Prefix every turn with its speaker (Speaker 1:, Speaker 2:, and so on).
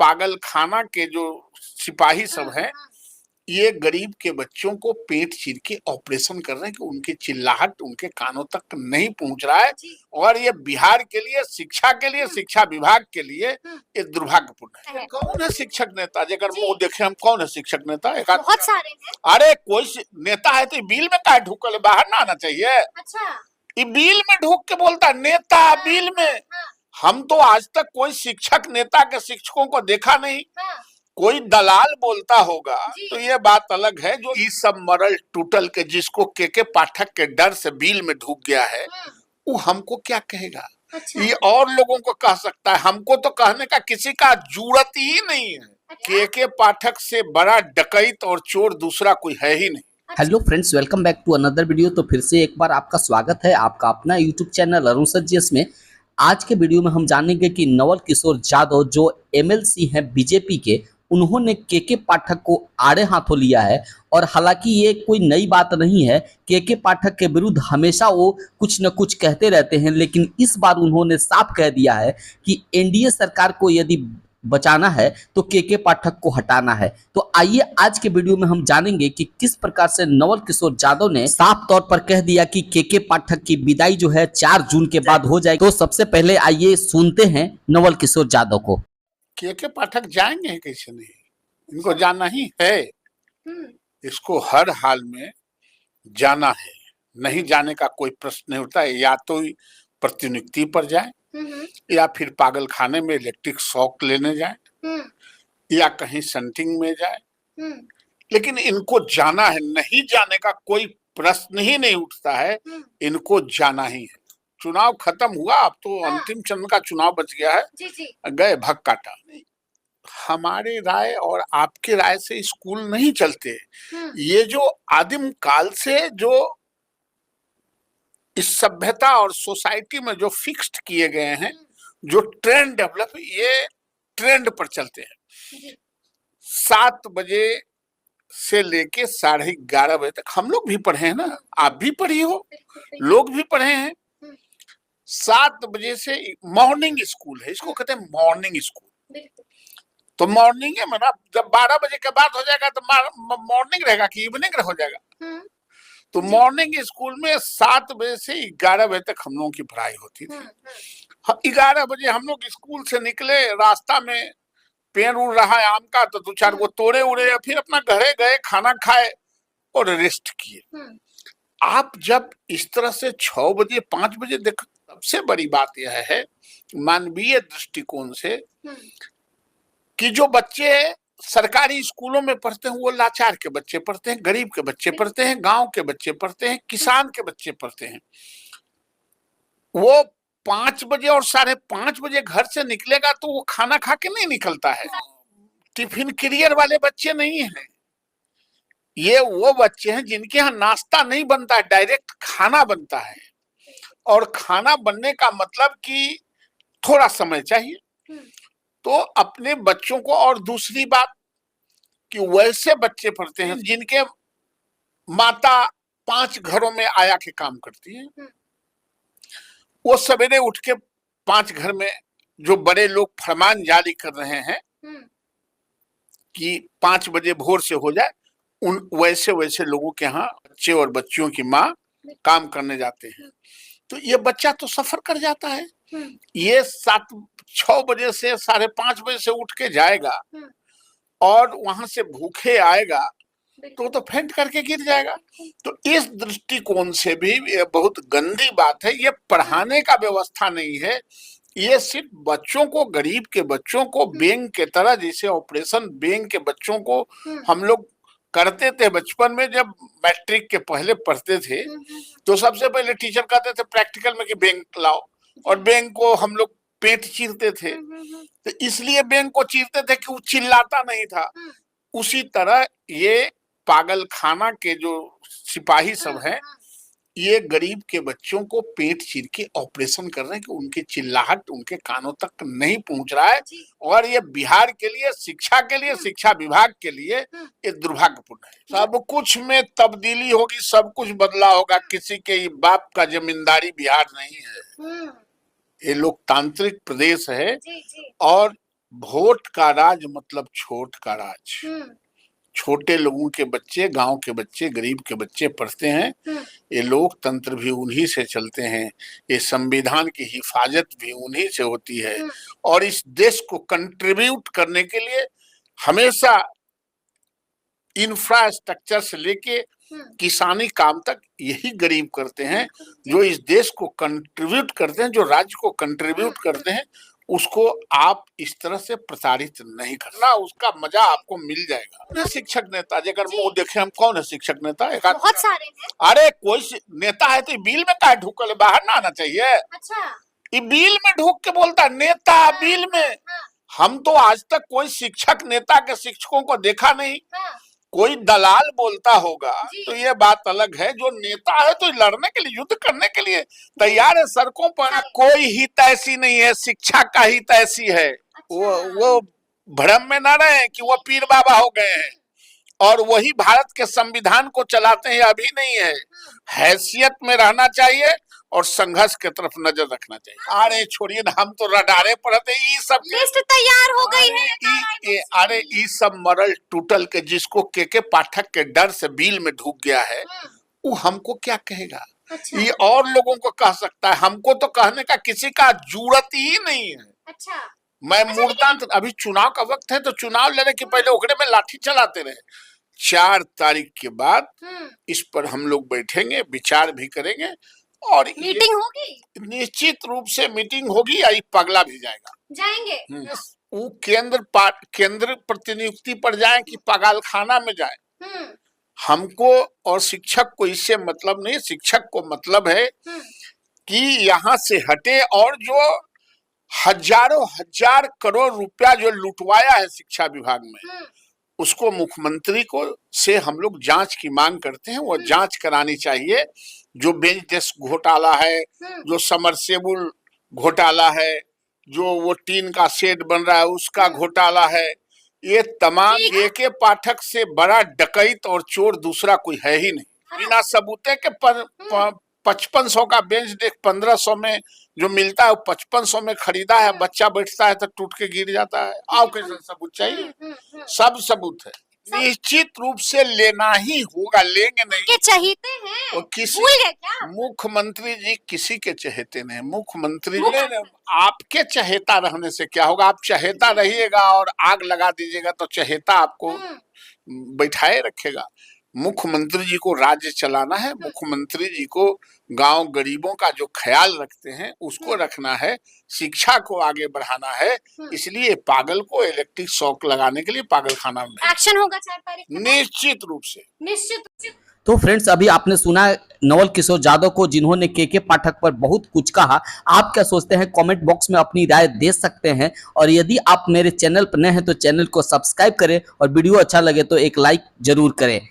Speaker 1: पागल खाना के जो सिपाही सब हैं, ये गरीब के बच्चों को पेट चीर के ऑपरेशन कर रहे हैं कि उनकी चिल्लाहट उनके कानों तक नहीं पहुंच रहा है। और ये बिहार के लिए, शिक्षा के लिए, शिक्षा विभाग के लिए ये दुर्भाग्यपूर्ण है। कौन है शिक्षक नेता? अगर मुंह देखे हम, कौन है शिक्षक नेता? एक
Speaker 2: बहुत सारे हैं।
Speaker 1: अरे कोई नेता है तो बिल में काहे ढुकल है? बाहर ना आना चाहिए।
Speaker 2: अच्छा,
Speaker 1: ये बिल में ढुक के बोलता नेता बिल में। हम तो आज तक कोई शिक्षक नेता के शिक्षकों को देखा नहीं। कोई दलाल बोलता होगा तो ये बात अलग है। जो इस सब मरल टूटल के जिसको के पाठक के डर से बिल में ढुक गया है, वो हमको क्या कहेगा?
Speaker 2: अच्छा।
Speaker 1: ये और लोगों को कह सकता है, हमको तो कहने का किसी का जरूरत ही नहीं है।
Speaker 2: अच्छा।
Speaker 1: के पाठक से बड़ा डकैत और चोर दूसरा कोई है ही नहीं।
Speaker 3: Hello friends, welcome back to another video. तो फिर से एक बार आपका स्वागत है आपका अपना यूट्यूब चैनल अरुण सज्जेस में। आज के वीडियो में हम जानेंगे कि नवल किशोर यादव जो एमएलसी हैं बीजेपी के, उन्होंने के पाठक को आड़े हाथों लिया है। और हालांकि ये कोई नई बात नहीं है, के पाठक के विरुद्ध हमेशा वो कुछ न कुछ कहते रहते हैं, लेकिन इस बार उन्होंने साफ कह दिया है कि एनडीए सरकार को यदि बचाना है तो के पाठक को हटाना है। तो आइए आज के वीडियो में हम जानेंगे कि किस प्रकार से नवल किशोर यादव ने साफ तौर पर कह दिया कि के पाठक की विदाई जो है 4 जून के बाद हो जाएगी। तो सबसे पहले आइए सुनते हैं नवल किशोर यादव को।
Speaker 1: के पाठक जाएंगे कैसे नहीं? इनको जाना ही है। इसको हर हाल में जाना है, नहीं जाने का कोई प्रश्न नहीं उठता है। या तो प्रतिनियुक्ति पर जाए, या फिर पागल खाने में इलेक्ट्रिक शॉक लेने जाए, या कहीं सेंटिंग में जाए, लेकिन इनको जाना है। नहीं जाने का कोई प्रश्न ही नहीं उठता है। इनको जाना ही है। चुनाव खत्म हुआ, अब तो अंतिम चरण का चुनाव बच गया है। गए भग काटा। हमारे राय और आपके राय से स्कूल नहीं चलते। ये जो आदिम काल से जो इस सभ्यता और सोसाइटी में जो फिक्स्ड किए गए हैं, जो ट्रेंड डेवलप, ये ट्रेंड पर चलते हैं। 7 बजे से लेके 11:30 बजे तक हम लोग भी पढ़े हैं ना, आप भी पढ़ी हो, लोग भी पढ़े हैं। 7 बजे से मॉर्निंग स्कूल है, इसको कहते हैं मॉर्निंग स्कूल। तो मॉर्निंग है, मतलब जब 12 बजे के बाद हो जाएगा तो मॉर्निंग रहेगा कि इवनिंग हो जाएगा? तो मॉर्निंग स्कूल में 7 बजे से 11 बजे तक हम लोगों की पढ़ाई होती थी। 11 बजे हम लोग स्कूल से निकले, रास्ता में पेड़ उड़ रहा है आम का, तो 2-4 गो तोड़े उड़े, या फिर अपना घरे गए, खाना खाए और रेस्ट किए। आप जब इस तरह से 6 बजे 5 बजे देखो, सबसे बड़ी बात यह है मानवीय दृष्टिकोण से कि जो बच्चे सरकारी स्कूलों में पढ़ते हैं वो लाचार के बच्चे पढ़ते हैं, गरीब के बच्चे पढ़ते हैं, गांव के बच्चे पढ़ते हैं, किसान के बच्चे पढ़ते हैं। वो 5 बजे और 5:30 बजे घर से निकलेगा तो वो खाना खा के नहीं निकलता है। टिफिन करियर वाले बच्चे नहीं हैं। ये वो बच्चे हैं जिनके यहाँ नाश्ता नहीं बनता है, डायरेक्ट खाना बनता है। और खाना बनने का मतलब कि थोड़ा समय चाहिए। तो अपने बच्चों को, और दूसरी बात कि वैसे बच्चे पढ़ते हैं जिनके माता 5 घरों में आया के काम करती है। वो सवेरे उठ के 5 घर में जो बड़े लोग फरमान जारी कर रहे हैं कि 5 बजे भोर से हो जाए, उन वैसे लोगों के यहाँ बच्चे और बच्चियों की माँ काम करने जाते हैं। तो ये बच्चा तो सफर कर जाता है। ये 6 बजे से 5:30 बजे से उठ के जाएगा और वहां से भूखे आएगा तो फेंट करके गिर जाएगा। तो इस दृष्टिकोण से भी ये बहुत गंदी बात है। ये पढ़ाने का व्यवस्था नहीं है, ये सिर्फ बच्चों को, गरीब के बच्चों को बैंक के तरह, जैसे ऑपरेशन बैंक के बच्चों को हम लोग करते थे बचपन में। जब मैट्रिक के पहले पढ़ते थे तो सबसे पहले टीचर कहते थे प्रैक्टिकल में कि बैंक लाओ, और बैंक को हम लोग पेट चीरते थे। तो इसलिए बैंक को चीरते थे कि वो चिल्लाता नहीं था। उसी तरह ये पागल खाना के जो सिपाही सब हैं, ये गरीब के बच्चों को पेट चीर के ऑपरेशन कर रहे हैं कि उनकी चिल्लाहट उनके कानों तक नहीं पहुंच रहा है। और ये बिहार के लिए, शिक्षा के लिए, शिक्षा विभाग के लिए ये दुर्भाग्यपूर्ण है। सब कुछ में तब्दीली होगी, सब कुछ बदला होगा। किसी के बाप का जमींदारी बिहार नहीं है। ये लोकतांत्रिक प्रदेश है। और वोट का राज मतलब छोट का राज। छोटे लोगों के बच्चे, गांव के बच्चे, गरीब के बच्चे पढ़ते हैं। ये लोकतंत्र भी उन्हीं से चलते हैं, ये संविधान की हिफाजत भी उन्हीं से होती है। और इस देश को कंट्रीब्यूट करने के लिए हमेशा इंफ्रास्ट्रक्चर से लेके किसानी काम तक यही गरीब करते हैं। जो इस देश को कंट्रीब्यूट करते हैं, जो राज्य को कंट्रीब्यूट करते हैं, उसको आप इस तरह से प्रसारित नहीं करना, उसका मजा आपको मिल जाएगा। शिक्षक नेता अगर मुंह देखे, हम कौन है शिक्षक नेता?
Speaker 2: बहुत सारे हैं।
Speaker 1: अरे कोई नेता है तो बिल में काहे ढुकल, बाहर ना आना चाहिए?
Speaker 2: अच्छा,
Speaker 1: ये बिल में ढुक के बोलता नेता बिल में। हम तो आज तक कोई शिक्षक नेता के शिक्षकों को देखा नहीं। कोई दलाल बोलता होगा तो ये बात अलग है। जो नेता है तो लड़ने के लिए, युद्ध करने के लिए तैयार है सड़कों पर। कोई हित ऐसी नहीं है, शिक्षा का हित ऐसी है। वो भ्रम में ना रहे कि वो पीर बाबा हो गए हैं और वही भारत के संविधान को चलाते हैं, अभी नहीं है। हैसियत में रहना चाहिए और संघर्ष की तरफ नजर रखना चाहिए। अरे छोड़िए ना, हम तो रडारे पढ़ते, ये सब
Speaker 2: लिस्ट तैयार हो गई है।
Speaker 1: अरे ये सब मरल टूटल के जिसको के पाठक के डर से बिल में ढुक गया है, वो हमको क्या कहेगा?
Speaker 2: अच्छा।
Speaker 1: ये और लोगों को कह सकता है, हमको तो कहने का किसी का जरूरत ही नहीं है।
Speaker 2: अच्छा।
Speaker 1: मैं मूर्तांत, अभी चुनाव का वक्त है तो चुनाव लड़ने के पहले ओकरे में लाठी चलाते रहे। 4 तारीख के बाद इस पर हम लोग बैठेंगे, विचार भी करेंगे और
Speaker 2: मीटिंग होगी।
Speaker 1: निश्चित रूप से मीटिंग होगी। या पगला भी
Speaker 2: जाएंगे।
Speaker 1: वो केंद्र प्रतिनियुक्ति पर जाए कि पागलखाना में जाए, हमको और शिक्षक को इससे मतलब नहीं। शिक्षक को मतलब है कि यहाँ से हटे और जो हजारों हजार करोड़ रुपया जो लुटवाया है शिक्षा विभाग में, उसको मुख्यमंत्री को से हम लोग जांच की मांग करते हैं। वो जांच करानी चाहिए। जो बेंच डेस्क घोटाला है, जो समरसेबुल घोटाला है, जो वो टीन का शेड बन रहा है उसका घोटाला है, ये तमाम के पाठक से बड़ा डकैत और चोर दूसरा कोई है ही नहीं। बिना सबूते के 5500 का बेंच डेस्क 1500 में जो मिलता है, वो 5500 में खरीदा है। बच्चा बैठता है तो टूट के गिर जाता है। आओ कैसे सबूत चाहिए? सब सबूत है। निश्चित रूप से लेना ही होगा, लेंगे नहीं।
Speaker 2: के चहेते हैं
Speaker 1: और किसी
Speaker 2: भूल गए क्या?
Speaker 1: मुख्यमंत्री जी किसी के चहेते नहीं। मुख्यमंत्री जी आपके चहेता रहने से क्या होगा? आप चहेता रहिएगा और आग लगा दीजिएगा तो चहेता आपको बैठाए रखेगा। मुख्यमंत्री जी को राज्य चलाना है। मुख्यमंत्री जी को गांव गरीबों का जो ख्याल रखते हैं उसको रखना है, शिक्षा को आगे बढ़ाना है। इसलिए पागल को इलेक्ट्रिक शॉक लगाने के लिए पागलखाना में
Speaker 2: एक्शन होगा 4 तारीख को।
Speaker 1: निश्चित रूप से।
Speaker 2: निश्चित।
Speaker 3: तो फ्रेंड्स, अभी आपने सुना नवल किशोर यादव को, जिन्होंने के पाठक पर बहुत कुछ कहा। आप क्या सोचते हैं? कमेंट बॉक्स में अपनी राय दे सकते हैं। और यदि आप मेरे चैनल पर नए हैं तो चैनल को सब्सक्राइब करें और वीडियो अच्छा लगे तो एक लाइक जरूर करें।